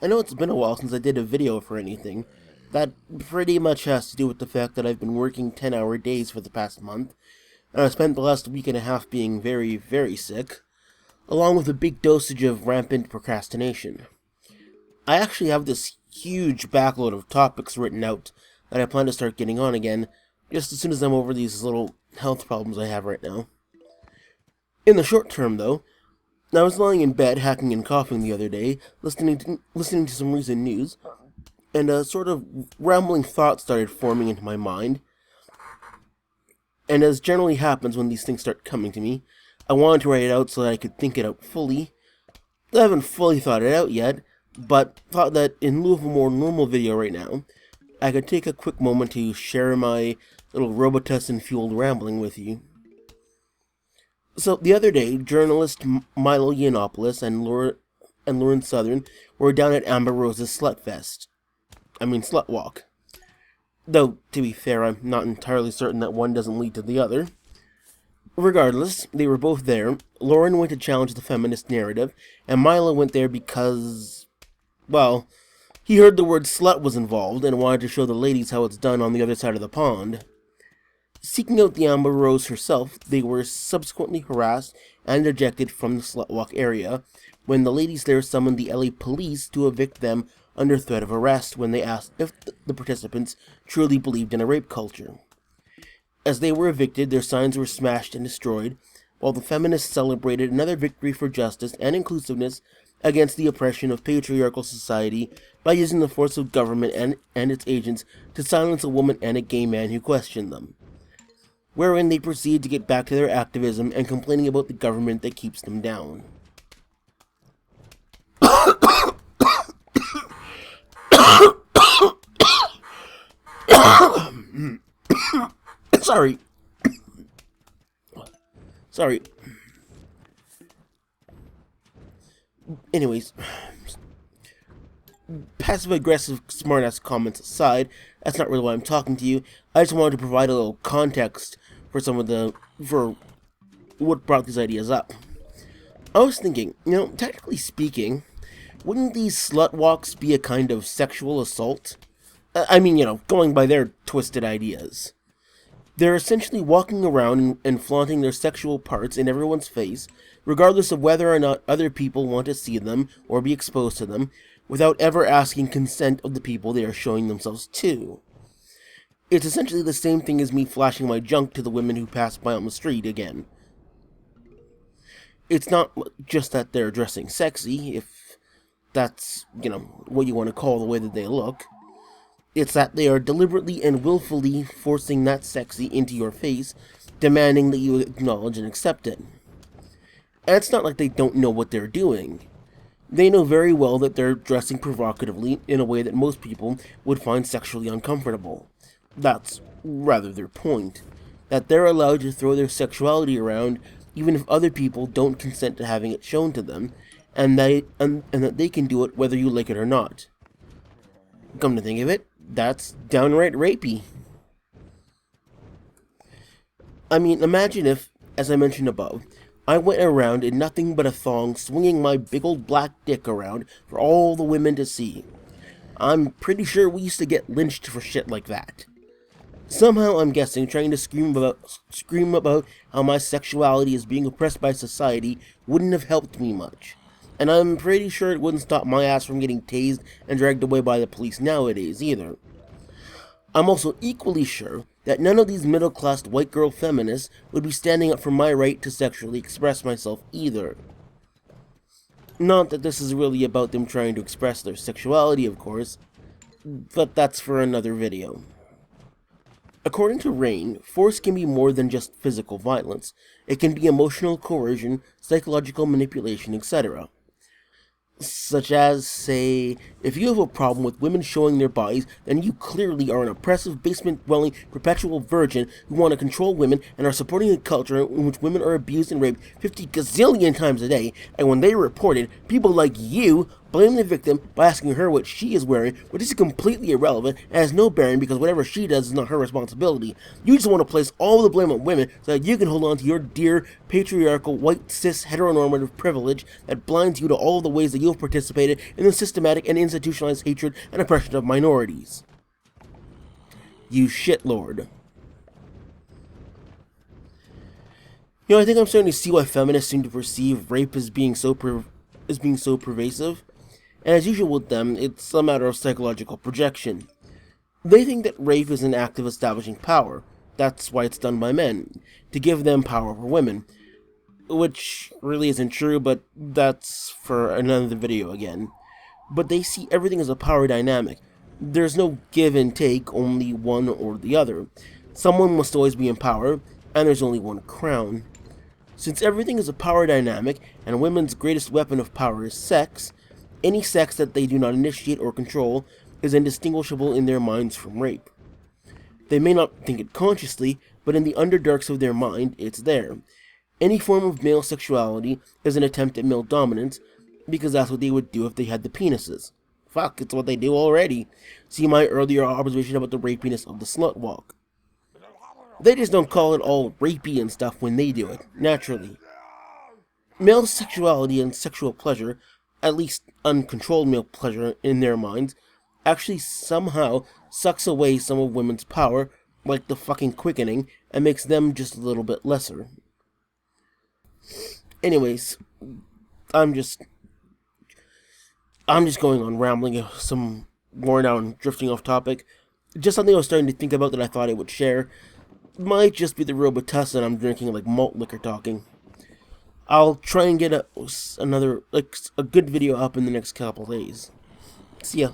I know it's been a while since I did a video for anything. That pretty much has to do with the fact that I've been working 10-hour days for the past month, and I spent the last week and a half being very, very sick, along with a big dosage of rampant procrastination. I actually have this huge backload of topics written out that I plan to start getting on again, just as soon as I'm over these little health problems I have right now. In the short term, though, I was lying in bed, hacking and coughing the other day, listening to some recent news, and a sort of rambling thought started forming into my mind. And as generally happens when these things start coming to me, I wanted to write it out so that I could think it out fully. I haven't fully thought it out yet, but thought that in lieu of a more normal video right now, I could take a quick moment to share my little Robitussin-fueled rambling with you. So, the other day, journalist Milo and Lauren Southern were down at Amber Rose's Slutwalk. Though, to be fair, I'm not entirely certain that one doesn't lead to the other. Regardless, they were both there. Lauren went to challenge the feminist narrative, and Milo went there because, well, he heard the word slut was involved and wanted to show the ladies how it's done on the other side of the pond. Seeking out the Amber Rose herself, they were subsequently harassed and ejected from the Slutwalk area when the ladies there summoned the LA police to evict them under threat of arrest when they asked if the participants truly believed in a rape culture. As they were evicted, their signs were smashed and destroyed, while the feminists celebrated another victory for justice and inclusiveness against the oppression of patriarchal society by using the force of government and its agents to silence a woman and a gay man who questioned them, wherein they proceed to get back to their activism and complaining about the government that keeps them down. Sorry. Anyways, passive-aggressive smartass comments aside, that's not really why I'm talking to you. I just wanted to provide a little context for what brought these ideas up. I was thinking, technically speaking, wouldn't these slutwalks be a kind of sexual assault? Going by their twisted ideas. They're essentially walking around and flaunting their sexual parts in everyone's face, regardless of whether or not other people want to see them or be exposed to them, without ever asking consent of the people they are showing themselves to. It's essentially the same thing as me flashing my junk to the women who pass by on the street again. It's not just that they're dressing sexy, if that's, what you want to call the way that they look. It's that they are deliberately and willfully forcing that sexy into your face, demanding that you acknowledge and accept it. And it's not like they don't know what they're doing. They know very well that they're dressing provocatively in a way that most people would find sexually uncomfortable. That's rather their point, that they're allowed to throw their sexuality around even if other people don't consent to having it shown to them, and that they can do it whether you like it or not. Come to think of it, that's downright rapey. Imagine if, as I mentioned above, I went around in nothing but a thong swinging my big old black dick around for all the women to see. I'm pretty sure we used to get lynched for shit like that. Somehow I'm guessing trying to scream about how my sexuality is being oppressed by society wouldn't have helped me much. And I'm pretty sure it wouldn't stop my ass from getting tased and dragged away by the police nowadays either. I'm also equally sure that none of these middle-class white girl feminists would be standing up for my right to sexually express myself either. Not that this is really about them trying to express their sexuality, of course, but that's for another video. According to Rain, force can be more than just physical violence. It can be emotional coercion, psychological manipulation, etc. Such as, say, if you have a problem with women showing their bodies, then you clearly are an oppressive, basement-dwelling, perpetual virgin who want to control women and are supporting a culture in which women are abused and raped 50 gazillion times a day, and when they are reported, people like you Blame the victim by asking her what she is wearing, which is completely irrelevant and has no bearing because whatever she does is not her responsibility. You just want to place all the blame on women so that you can hold on to your dear, patriarchal, white, cis, heteronormative privilege that blinds you to all the ways that you have participated in the systematic and institutionalized hatred and oppression of minorities. You shitlord. You know, I think I'm starting to see why feminists seem to perceive rape as being so pervasive. And as usual with them, it's a matter of psychological projection. They think that rape is an act of establishing power. That's why it's done by men, to give them power over women. Which really isn't true, but that's for another video again. But they see everything as a power dynamic. There's no give and take, only one or the other. Someone must always be in power, and there's only one crown. Since everything is a power dynamic, and women's greatest weapon of power is sex, any sex that they do not initiate or control is indistinguishable in their minds from rape. They may not think it consciously, but in the underdarks of their mind, it's there. Any form of male sexuality is an attempt at male dominance, because that's what they would do if they had the penises. Fuck, it's what they do already. See my earlier observation about the rapiness of the Slutwalk. They just don't call it all rapey and stuff when they do it, naturally. Male sexuality and sexual pleasure, at least uncontrolled male pleasure in their minds, actually somehow sucks away some of women's power, like the fucking quickening, and makes them just a little bit lesser. Anyways, I'm just going on rambling some more now and drifting off topic. Just something I was starting to think about that I thought I would share. Might just be the Robitussin and I'm drinking like malt liquor talking. I'll try and get a good video up in the next couple days. See ya.